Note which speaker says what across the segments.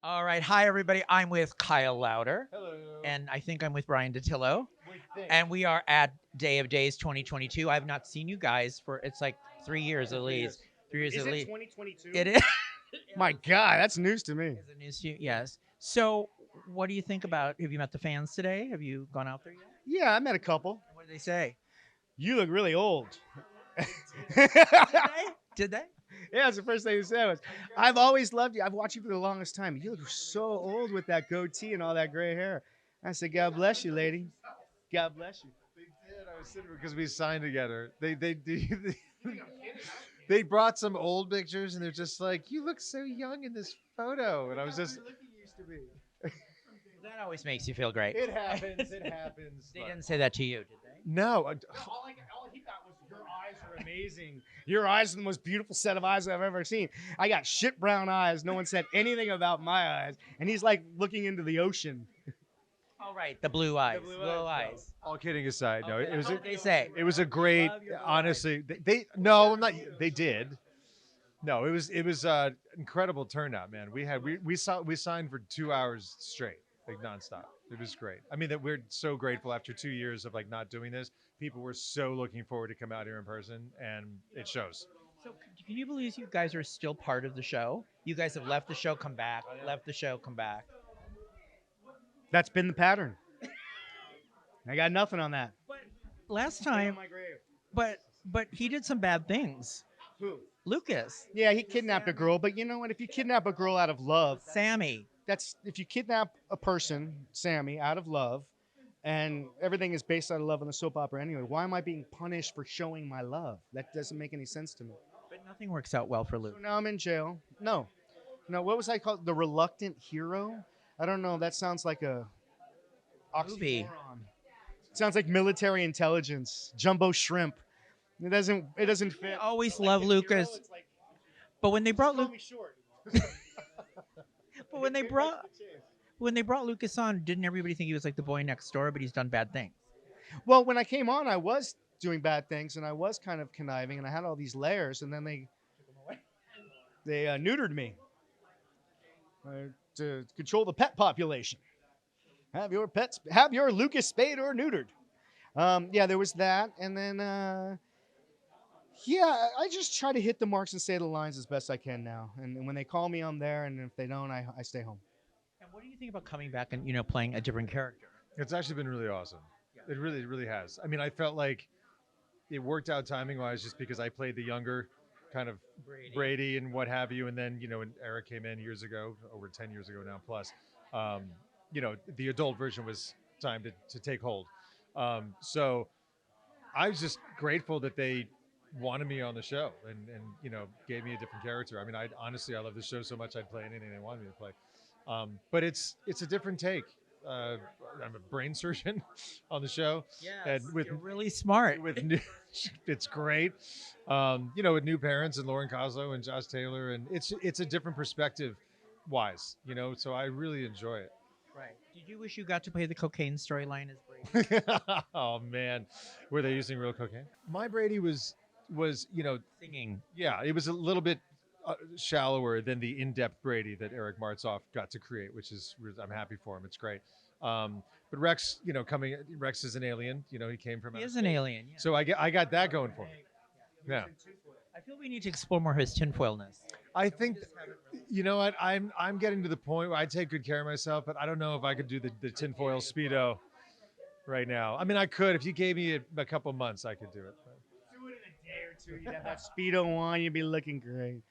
Speaker 1: All right. Hi, everybody. I'm with Kyle Lowder,
Speaker 2: Hello.
Speaker 1: and I think I'm with Bryan Dattilo.
Speaker 2: We think.
Speaker 1: And we are at Day of Days 2022. I have not seen you guys for, it's like 3 years at least. 3 years
Speaker 3: Is
Speaker 1: at
Speaker 3: it
Speaker 1: least.
Speaker 3: 2022?
Speaker 1: It is.
Speaker 3: My God, that's news to me.
Speaker 1: Is it news to you? Yes. So, what do you think about, have you met the fans today? Have you gone out there yet?
Speaker 3: Yeah, I met a couple.
Speaker 1: What did they say?
Speaker 3: You look really old.
Speaker 1: Did they? Did they?
Speaker 3: Yeah, it's the first thing he said was, I've always loved you. I've watched you for the longest time. You look so old with that goatee and all that gray hair. I said, God bless you, lady. God bless you.
Speaker 2: They did. I was sitting because we signed together. They brought some old pictures and they're just like, you look so young in this photo. And I was just.
Speaker 3: used to be.
Speaker 1: That always makes you feel great.
Speaker 2: It happens. It happens.
Speaker 1: They didn't say that to you, did they?
Speaker 2: No.
Speaker 3: All he got was, your eyes are amazing. Your eyes are the most beautiful set of eyes I've ever seen. I got shit brown eyes. No one said anything about my eyes. And he's like looking into the ocean.
Speaker 1: All right. The blue eyes.
Speaker 3: blue
Speaker 1: Blue
Speaker 3: eyes.
Speaker 1: eyes.
Speaker 2: All kidding aside, no.
Speaker 1: Okay,
Speaker 2: It was.
Speaker 1: what did they say?
Speaker 2: It was a great.
Speaker 1: Love your blue
Speaker 2: Honestly, they. No, I'm not. They did. No, it was incredible turnout, man. We signed for 2 hours straight, like nonstop. It was great. I mean, that we're so grateful after 2 years of like not doing this. People were so looking forward to come out here in person, and it shows.
Speaker 1: So, can you believe you guys are still part of the show? You guys have left the show, come back, left the show, come back.
Speaker 3: That's been the pattern. I got nothing on that.
Speaker 1: But last time,
Speaker 3: my grave.
Speaker 1: but he did some bad things.
Speaker 3: Who?
Speaker 1: Lucas,
Speaker 3: Yeah, he kidnapped a girl, but you know what? If you kidnap a girl out of love,
Speaker 1: Sami.
Speaker 3: that's if you kidnap a person, Sami, out of love, and everything is based out of love in the soap opera anyway, why am I being punished for showing my love? That doesn't make any sense to me.
Speaker 1: But nothing works out well for Luke.
Speaker 3: So now I'm in jail. No, what was I called? The reluctant hero? I don't know. That sounds like a
Speaker 1: Movie.
Speaker 3: oxymoron. It sounds like military intelligence, jumbo shrimp. It doesn't fit.
Speaker 1: I always
Speaker 3: Like
Speaker 1: love
Speaker 3: the hero,
Speaker 1: Lucas,
Speaker 3: it's like,
Speaker 1: but when they brought
Speaker 3: call
Speaker 1: Luke,
Speaker 3: me short.
Speaker 1: but when they brought Lucas on, didn't everybody think he was like the boy next door? But he's done bad things.
Speaker 3: Well, when I came on, I was doing bad things, and I was kind of conniving, and I had all these layers, and then they neutered me to control the pet population. Have your Lucas spayed or neutered. Yeah, there was that, and then yeah, I just try to hit the marks and say the lines as best I can now. And when they call me, I'm there, and if they don't, I stay home.
Speaker 1: And what do you think about coming back and playing a different character?
Speaker 2: It's actually been really awesome. It really has. I mean, I felt like it worked out timing wise just because I played the younger kind of Brady and what have you. And then, when Eric came in years ago, over 10 years ago now plus, the adult version was time to take hold. So I was just grateful that they wanted me on the show and gave me a different character. I mean, I love this show so much I'd play anything they wanted me to play. But it's a different take. I'm a brain surgeon on the show.
Speaker 1: Yeah,
Speaker 2: with
Speaker 1: you're really smart.
Speaker 2: It's great. With new parents and Lauren Coslow and Josh Taylor, and it's a different perspective wise, so I really enjoy it.
Speaker 1: Right. Did you wish you got to play the cocaine storyline as Brady?
Speaker 2: Oh man, were they using real cocaine? My Brady was
Speaker 1: Singing.
Speaker 2: yeah, it was a little bit shallower than the in-depth Brady that Eric Martsolf got to create, which is I'm happy for him. It's great. But Rex, Rex is an alien. He came from.
Speaker 1: He is an alien. Yeah.
Speaker 2: So I got that going for me. Yeah.
Speaker 1: I feel we need to explore more his tinfoilness.
Speaker 2: I think, you know what, I'm getting to the point where I take good care of myself, but I don't know if I could do the tinfoil Speedo right now. I mean, I could. If you gave me a couple months, I could do it.
Speaker 3: Do it in a day or two. You'd have that Speedo on. You'd be looking great.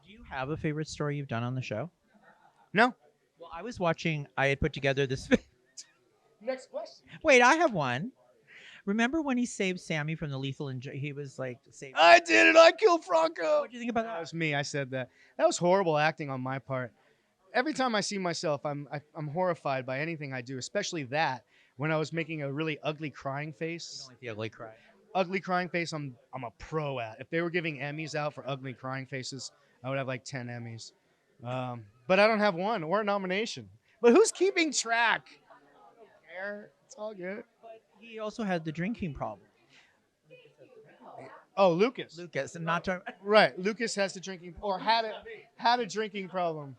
Speaker 1: Do you have a favorite story you've done on the show?
Speaker 3: No.
Speaker 1: Well, I had put together this.
Speaker 3: Next question.
Speaker 1: Wait, I have one. Remember when he saved Sami from the lethal injection? He was like, saved.
Speaker 3: I did it. I killed Franco.
Speaker 1: What do you think about
Speaker 3: That
Speaker 1: that?
Speaker 3: was me. I said that. That was horrible acting on my part. Every time I see myself, I'm horrified by anything I do, especially that. When I was making a really ugly crying
Speaker 1: You
Speaker 3: face.
Speaker 1: don't like the ugly cry.
Speaker 3: Ugly crying face, I'm a pro at. If they were giving Emmys out for ugly crying faces, I would have like 10 Emmys. But I don't have one or a nomination. But who's keeping track? I don't care. It's all good.
Speaker 1: But he also had the drinking problem.
Speaker 3: Oh, Lucas.
Speaker 1: Lucas, and not to.
Speaker 3: Right. Lucas has the drinking or had a drinking problem.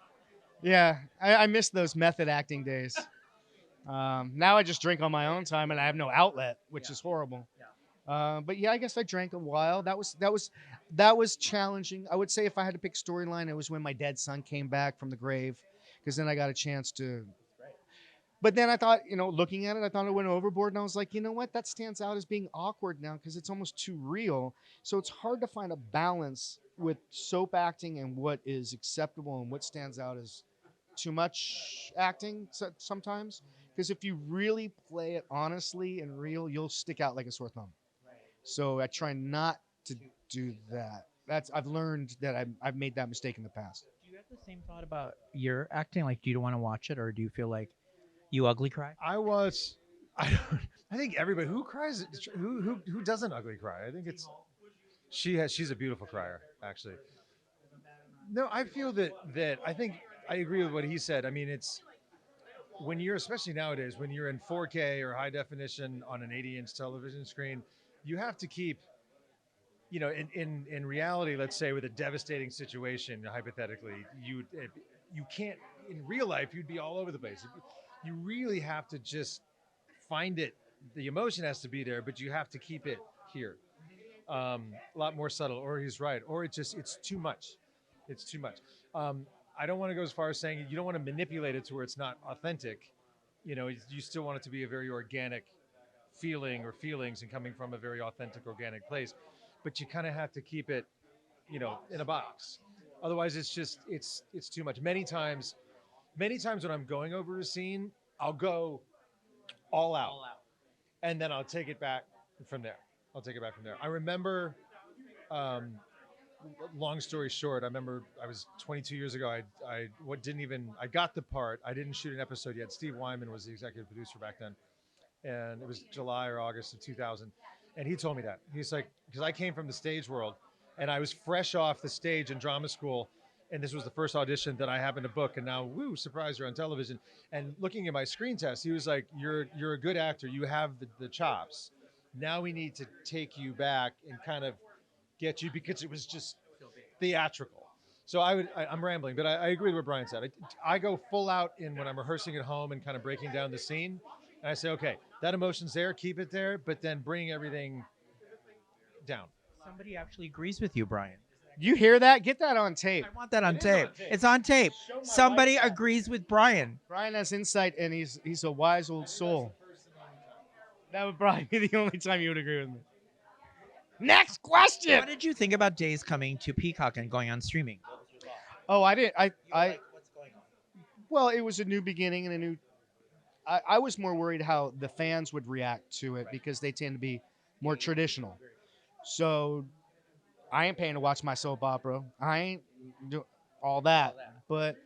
Speaker 3: Yeah, I miss those method acting days. Now I just drink on my own time and I have no outlet, which is horrible. But yeah, I guess I drank a while. That was challenging. I would say if I had to pick storyline, it was when my dead son came back from the grave, because then I got a chance to. But then I thought, looking at it, I thought it went overboard, and I was like, you know what? That stands out as being awkward now because it's almost too real. So it's hard to find a balance with soap acting and what is acceptable and what stands out as too much acting sometimes. Because if you really play it honestly and real, you'll stick out like a sore thumb. So I try not to do that. I've learned that I've made that mistake in the past.
Speaker 1: Do you have the same thought about your acting? Like, do you want to watch it, or do you feel like you ugly cry?
Speaker 2: I was. I don't. I think everybody who cries, who doesn't ugly cry. I think it's she's a beautiful crier, actually. No, I feel that I think I agree with what he said. I mean, it's when you're, especially nowadays, when you're in 4K or high definition on an 80-inch television screen, you have to keep, in reality, let's say with a devastating situation, hypothetically, you can't, in real life, you'd be all over the place. You really have to just find it. The emotion has to be there, but you have to keep it here. A lot more subtle, or he's right, or it's too much. It's too much. I don't want to go as far as saying you don't want to manipulate it to where it's not authentic. You still want it to be a very organic feeling or feelings and coming from a very authentic, organic place. But you kind of have to keep it, in a box. Otherwise, it's too much. Many times when I'm going over a scene, I'll go all out, and then I'll take it back from there. I remember, um, long story short, I remember I was 22 years ago. I what didn't even I got the part. I didn't shoot an episode yet. Steve Wyman was the executive producer back then, and it was July or August of 2000. And he told me that he's like, because I came from the stage world, and I was fresh off the stage in drama school, and this was the first audition that I happened to book. And now, woo, surprise, you're on television. And looking at my screen test, he was like, "You're a good actor. You have the chops. Now we need to take you back and kind of get you," because it was just theatrical. So I'm rambling, but I agree with what Bryan said. I go full out in when I'm rehearsing at home and kind of breaking down the scene. And I say, okay, that emotion's there, keep it there, but then bring everything down.
Speaker 1: Somebody actually agrees with you, Bryan.
Speaker 3: You hear that? Get that on tape.
Speaker 1: I want that on tape. It's on tape. Somebody agrees with Bryan.
Speaker 3: Bryan has insight, and he's a wise old soul. That would probably be the only time you would agree with me. Next question.
Speaker 1: What did you think about Days coming to Peacock and going on streaming?
Speaker 3: Oh, I didn't. Well, it was a new beginning and a new. I was more worried how the fans would react to it because they tend to be more traditional. So I ain't paying to watch my soap opera. I ain't do all that. But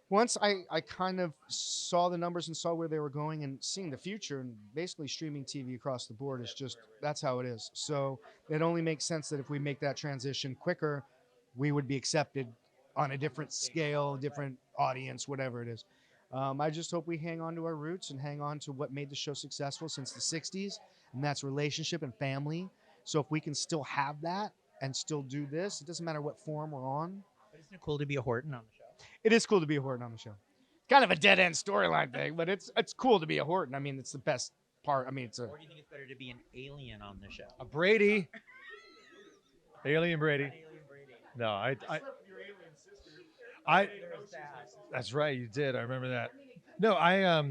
Speaker 3: once I kind of saw the numbers and saw where they were going and seeing the future, and basically streaming TV across the board is just, that's how it is. So it only makes sense that if we make that transition quicker, we would be accepted on a different scale, different audience, whatever it is. I just hope we hang on to our roots and hang on to what made the show successful since the 60s, and that's relationship and family. So if we can still have that and still do this, it doesn't matter what form we're on.
Speaker 1: But isn't it cool to be a Horton on the show?
Speaker 3: It is cool to be a Horton on the show. Kind of a dead end storyline thing, but it's cool to be a Horton. I mean, it's the best part. I mean, it's a.
Speaker 1: Or do you think it's better to be an alien on the show?
Speaker 2: A Brady, Alien Brady. No, I. That's right, you did. I remember that. No,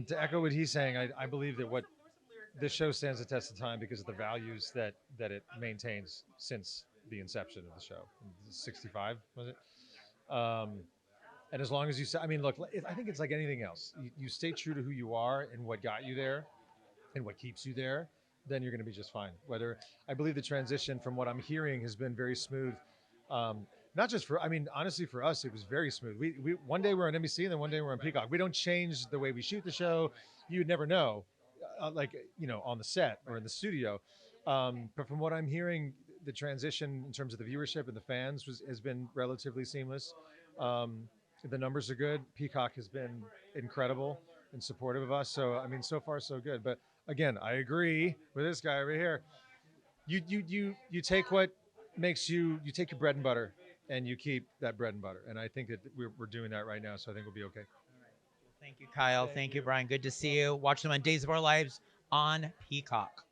Speaker 2: to echo what he's saying, I believe that what this show stands the test of time because of the values that it maintains since the inception of the show. 65 was it? And as long as you say, I mean, look, I think it's like anything else. You stay true to who you are and what got you there and what keeps you there, then you're going to be just fine. Whether I believe the transition from what I'm hearing has been very smooth. Not just for, I mean, honestly, for us, it was very smooth. We one day we're on NBC and then one day we're on Peacock. We don't change the way we shoot the show. You'd never know, on the set or in the studio. But from what I'm hearing, the transition in terms of the viewership and the fans has been relatively seamless. The numbers are good. Peacock has been incredible and supportive of us. So, I mean, so far so good. But again, I agree with this guy over here. You take what makes you take your bread and butter and you keep that bread and butter. And I think that we're doing that right now. So I think we'll be okay.
Speaker 1: Thank you, Kyle. Thank you, Bryan. Good to see you. Watch them on Days of Our Lives on Peacock.